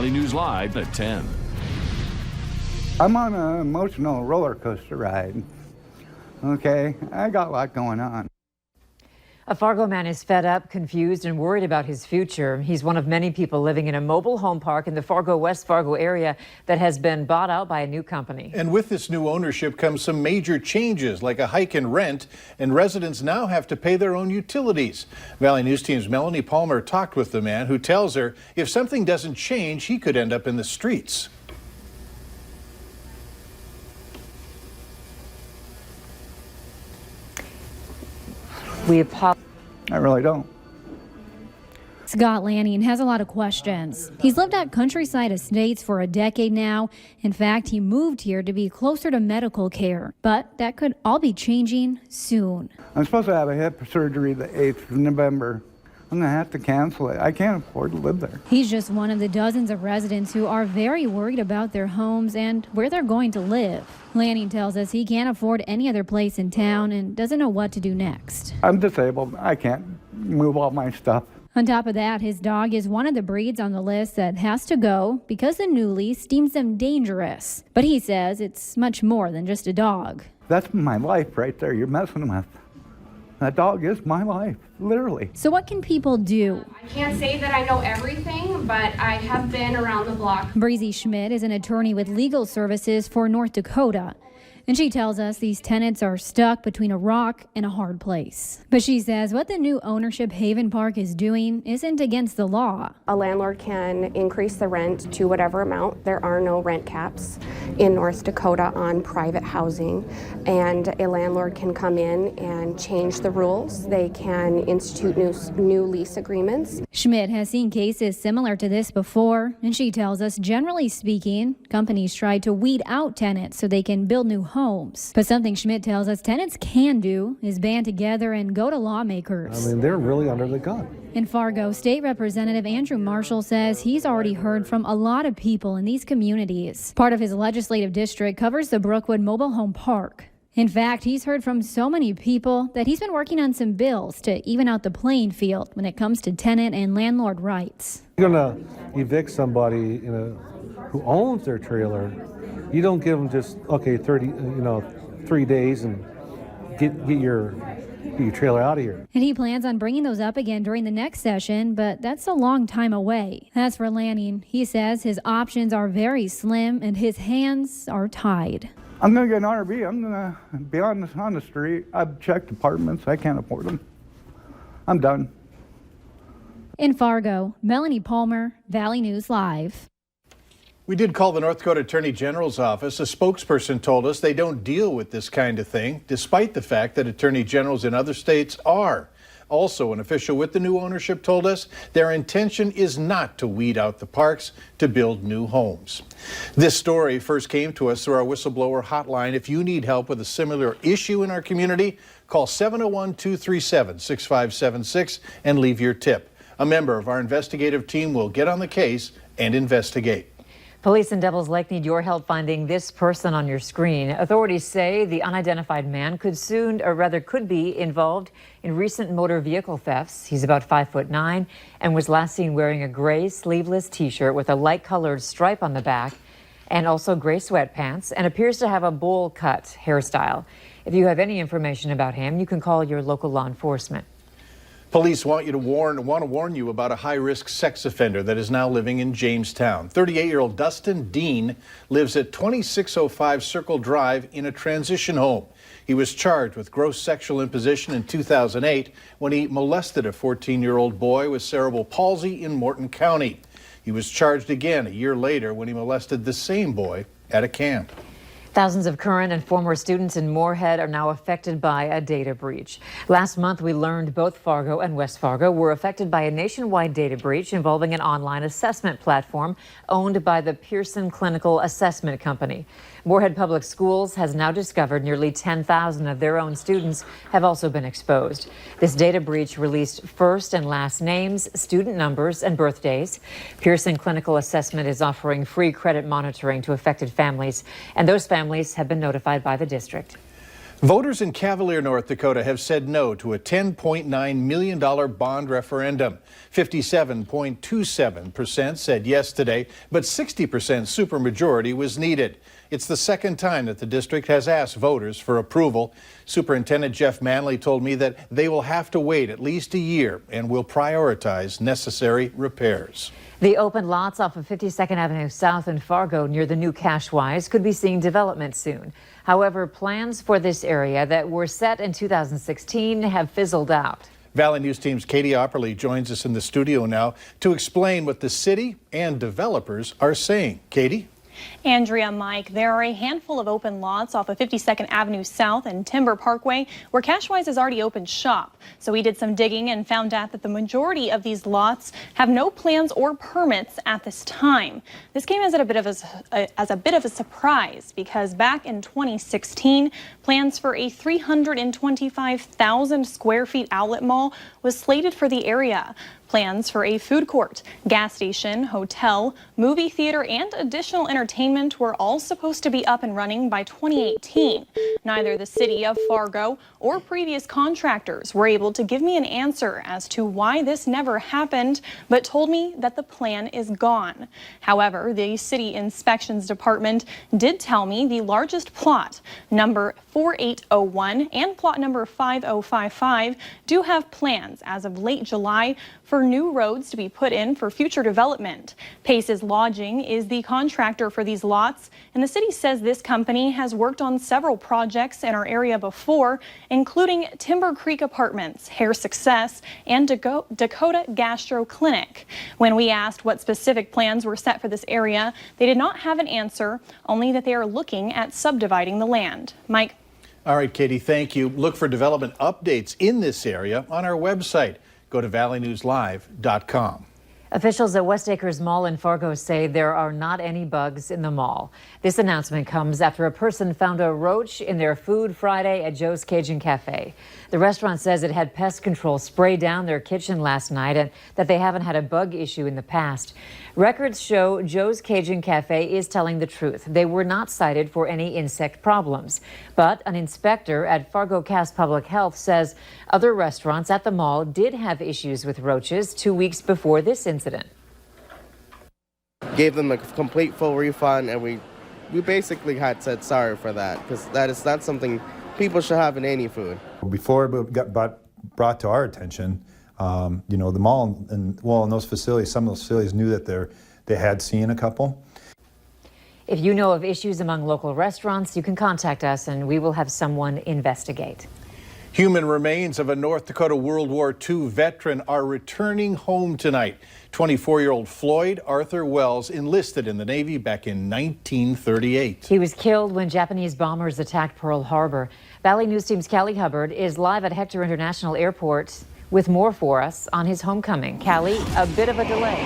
Valley News Live at 10. I'm on an emotional roller coaster ride. Okay, I got a lot going on. A Fargo man is fed up, confused, and worried about his future. He's one of many people living in a mobile home park in the West Fargo area that has been bought out by a new company. And with this new ownership comes some major changes, like a hike in rent, and residents now have to pay their own utilities. Valley News Team's Melanie Palmer talked with the man, who tells her if something doesn't change, he could end up in the streets. I really don't. Scott Lanning has a lot of questions. He's lived at Countryside Estates for a decade now. In fact, he moved here to be closer to medical care, but that could all be changing soon. I'm supposed to have a hip surgery the 8th of November. I'm going to have to cancel it. I can't afford to live there. He's just one of the dozens of residents who are very worried about their homes and where they're going to live. Lanning tells us he can't afford any other place in town and doesn't know what to do next. I'm disabled. I can't move all my stuff. On top of that, his dog is one of the breeds on the list that has to go because the new lease deems them dangerous. But he says it's much more than just a dog. That's my life right there you're messing with. That dog is my life, literally. So what can people do? I can't say that I know everything, but I have been around the block. Breezy Schmidt is an attorney with legal services for North Dakota. And she tells us these tenants are stuck between a rock and a hard place. But she says what the new ownership Haven Park is doing isn't against the law. A landlord can increase the rent to whatever amount. There are no rent caps in North Dakota on private housing. And a landlord can come in and change the rules. They can institute new lease agreements. Schmidt has seen cases similar to this before, and she tells us, generally speaking, companies try to weed out tenants so they can build new homes. But something Schmidt tells us tenants can do is band together and go to lawmakers. I mean, they're really under the gun. In Fargo, State Representative Andrew Marshall says he's already heard from a lot of people in these communities. Part of his legislative district covers the Brookwood Mobile Home Park. In fact, he's heard from so many people that he's been working on some bills to even out the playing field when it comes to tenant and landlord rights. You're going to evict somebody who owns their trailer. You don't give them just, 3 days and get your trailer out of here. And he plans on bringing those up again during the next session, but that's a long time away. As for Lanning, he says his options are very slim and his hands are tied. I'm going to get an RV. I'm going to be on the street. I've checked apartments. I can't afford them. I'm done. In Fargo, Melanie Palmer, Valley News Live. We did call the North Dakota Attorney General's office. A spokesperson told us they don't deal with this kind of thing, despite the fact that attorney generals in other states are. Also, an official with the new ownership told us their intention is not to weed out the parks to build new homes. This story first came to us through our Whistleblower Hotline. If you need help with a similar issue in our community, call 701-237-6576 and leave your tip. A member of our investigative team will get on the case and investigate. Police in Devil's Lake need your help finding this person on your screen. Authorities say the unidentified man could be involved in recent motor vehicle thefts. He's about 5'9" and was last seen wearing a gray sleeveless t-shirt with a light-colored stripe on the back and also gray sweatpants, and appears to have a bowl cut hairstyle. If you have any information about him, you can call your local law enforcement. Police want to warn you about a high-risk sex offender that is now living in Jamestown. 38-year-old Dustin Dean lives at 2605 Circle Drive in a transition home. He was charged with gross sexual imposition in 2008 when he molested a 14-year-old boy with cerebral palsy in Morton County. He was charged again a year later when he molested the same boy at a camp. Thousands of current and former students in Moorhead are now affected by a data breach. Last month, we learned both Fargo and West Fargo were affected by a nationwide data breach involving an online assessment platform owned by the Pearson Clinical Assessment Company. Moorhead Public Schools has now discovered nearly 10,000 of their own students have also been exposed. This data breach released first and last names, student numbers, and birthdays. Pearson Clinical Assessment is offering free credit monitoring to affected families, and those families have been notified by the district. Voters in Cavalier, North Dakota have said no to a $10.9 million bond referendum. 57.27% said yes today, but 60% supermajority was needed. It's the second time that the district has asked voters for approval. Superintendent Jeff Manley told me that they will have to wait at least a year and will prioritize necessary repairs. The open lots off of 52nd Avenue South in Fargo near the new Cashwise could be seeing development soon. However, plans for this area that were set in 2016 have fizzled out. Valley News Team's Katie Opperly joins us in the studio now to explain what the city and developers are saying. Katie? Andrea, Mike, there are a handful of open lots off of 52nd Avenue South and Timber Parkway where Cashwise has already opened shop. So we did some digging and found out that the majority of these lots have no plans or permits at this time. This came as a bit of a surprise because back in 2016, plans for a 325,000 square feet outlet mall was slated for the area. Plans for a food court, gas station, hotel, movie theater, and additional entertainment were all supposed to be up and running by 2018. Neither the city of Fargo or previous contractors were able to give me an answer as to why this never happened, but told me that the plan is gone. However, the city inspections department did tell me the largest plot, number 4801 and plot number 5055, do have plans as of late July for new roads to be put in for future development. Pace's Lodging is the contractor for these lots, and the city says this company has worked on several projects in our area before, including Timber Creek Apartments, Hair Success, and Dakota Gastro Clinic. When we asked what specific plans were set for this area, they did not have an answer, only that they are looking at subdividing the land. Mike? All right, Katie, thank you. Look for development updates in this area on our website. Go to valleynewslive.com. Officials at West Acres Mall in Fargo say there are not any bugs in the mall. This announcement comes after a person found a roach in their food Friday at Joe's Cajun Cafe. The restaurant says it had pest control spray down their kitchen last night and that they haven't had a bug issue in the past. Records show Joe's Cajun Cafe is telling the truth. They were not cited for any insect problems. But an inspector at Fargo Cass Public Health says other restaurants at the mall did have issues with roaches 2 weeks before this incident. Gave them a complete full refund, and we basically had said sorry for that, because that is not something people should have in any food. Before it got brought to our attention, the mall and in those facilities, some of those facilities knew that they had seen a couple. If you know of issues among local restaurants, you can contact us and we will have someone investigate. Human remains of a North Dakota World War II veteran are returning home tonight. 24-year-old Floyd Arthur Wells enlisted in the Navy back in 1938. He was killed when Japanese bombers attacked Pearl Harbor. Valley News Team's Callie Hubbard is live at Hector International Airport with more for us on his homecoming. Callie, a bit of a delay.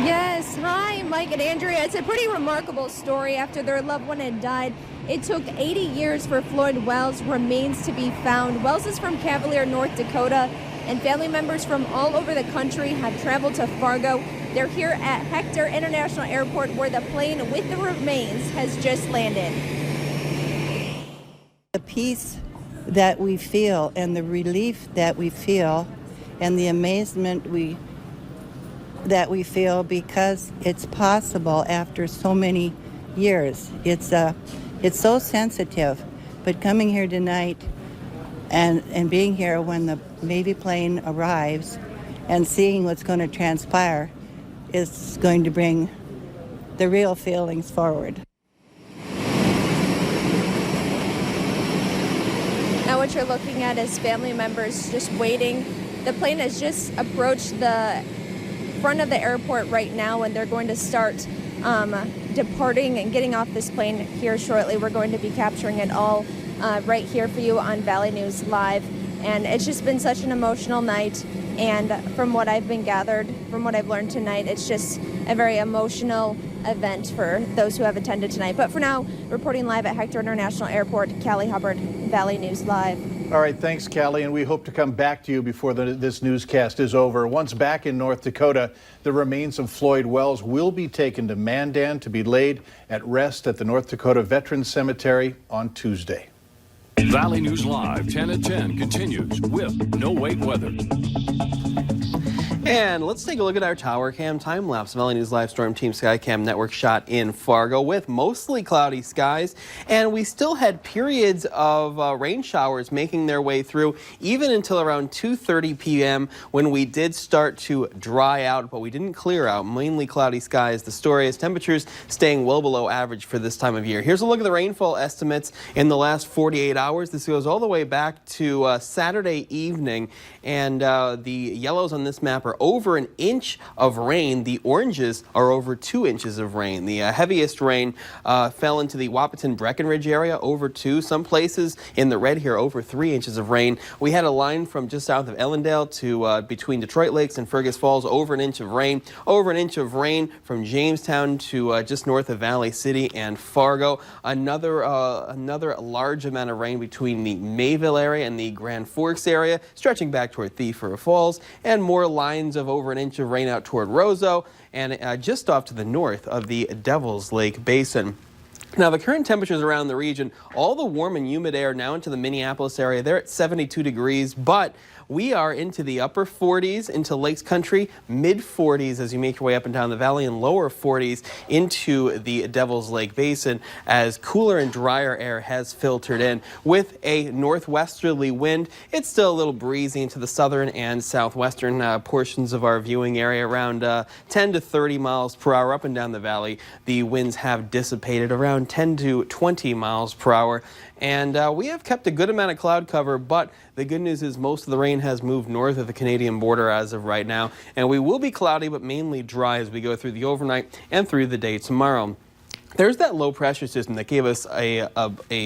Yes, hi, Mike and Andrea. It's a pretty remarkable story. After their loved one had died, it took 80 years for Floyd Wells' remains to be found. Wells is from Cavalier, North Dakota, and family members from all over the country have traveled to Fargo. They're here at Hector International Airport, where the plane with the remains has just landed. The peace that we feel and the relief that we feel and the amazement that we feel because it's possible after so many years. It's so sensitive, but coming here tonight and being here when the Navy plane arrives and seeing what's going to transpire is going to bring the real feelings forward. Now what you're looking at is family members just waiting. The plane has just approached the front of the airport right now, and they're going to start departing and getting off this plane here shortly. We're going to be capturing it all right here for you on Valley News Live. And it's just been such an emotional night. And from what I've been gathered, from what I've learned tonight, it's just a very emotional event for those who have attended tonight. But for now, reporting live at Hector International Airport, Callie Hubbard, Valley News Live. All right, thanks, Callie, and we hope to come back to you before this newscast is over. Once back in North Dakota, the remains of Floyd Wells will be taken to Mandan to be laid at rest at the North Dakota Veterans Cemetery on Tuesday. Valley News Live 10 at 10 continues with no wait weather. And let's take a look at our tower cam time lapse. Valley News Live Storm Team Skycam Network shot in Fargo with mostly cloudy skies. And we still had periods of rain showers making their way through even until around 2:30 p.m. when we did start to dry out, but we didn't clear out. Mainly cloudy skies. The story is temperatures staying well below average for this time of year. Here's a look at the rainfall estimates in the last 48 hours. This goes all the way back to Saturday evening. And the yellows on this map are over an inch of rain. The oranges are over 2 inches of rain. The heaviest rain fell into the Wahpeton-Breckenridge area, over 2. Some places in the red here, over 3 inches of rain. We had a line from just south of Ellendale to between Detroit Lakes and Fergus Falls, over an inch of rain. Over an inch of rain from Jamestown to just north of Valley City and Fargo. Another large amount of rain between the Mayville area and the Grand Forks area, stretching back toward Thief River Falls, and more lines of over an inch of rain out toward Roseau and just off to the north of the Devil's Lake Basin. Now, the current temperatures around the region, all the warm and humid air now into the Minneapolis area, they're at 72 degrees, but we are into the upper 40s, into Lakes Country, mid 40s as you make your way up and down the valley, and lower 40s into the Devil's Lake Basin as cooler and drier air has filtered in. With a northwesterly wind, it's still a little breezy into the southern and southwestern portions of our viewing area, around 10 to 30 miles per hour up and down the valley. The winds have dissipated around 10 to 20 miles per hour. And we have kept a good amount of cloud cover, but the good news is most of the rain has moved north of the Canadian border as of right now. And we will be cloudy, but mainly dry as we go through the overnight and through the day tomorrow. There's that low pressure system that gave us a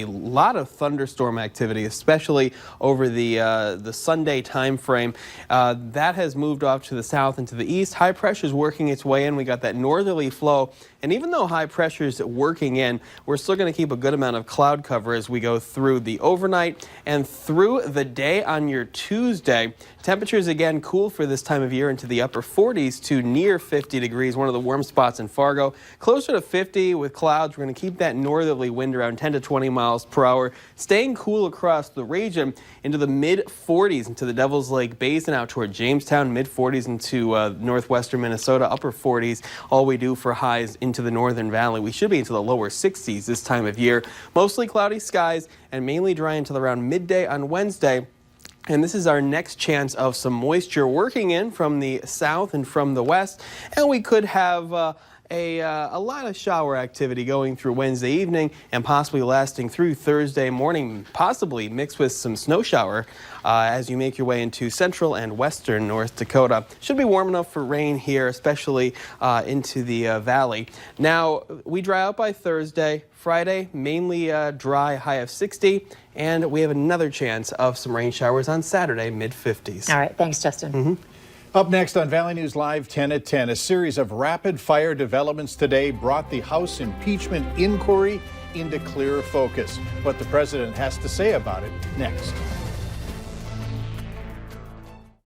lot of thunderstorm activity, especially over the Sunday time frame. That has moved off to the south and to the east. High pressure is working its way in. We got that northerly flow. And even though high pressure is working in, we're still going to keep a good amount of cloud cover as we go through the overnight and through the day on your Tuesday. Temperatures again cool for this time of year into the upper 40s to near 50 degrees, one of the warm spots in Fargo. Closer to 50 with clouds. We're going to keep that northerly wind around 10 to 20 miles per hour, staying cool across the region into the mid 40s into the Devil's Lake Basin, out toward Jamestown, mid 40s into northwestern Minnesota, upper 40s. All we do for highs into the northern valley. We should be into the lower 60s this time of year. Mostly cloudy skies and mainly dry until around midday on Wednesday. And this is our next chance of some moisture working in from the south and from the west. And we could have a lot of shower activity going through Wednesday evening and possibly lasting through Thursday morning, possibly mixed with some snow shower as you make your way into central and western North Dakota. Should be warm enough for rain here, especially into the valley. Now, we dry out by Thursday. Friday, mainly dry, high of 60. And we have another chance of some rain showers on Saturday, mid-50s. All right. Thanks, Justin. Mm-hmm. Up next on Valley News Live 10 at 10, a series of rapid-fire developments today brought the House impeachment inquiry into clearer focus. What the president has to say about it next.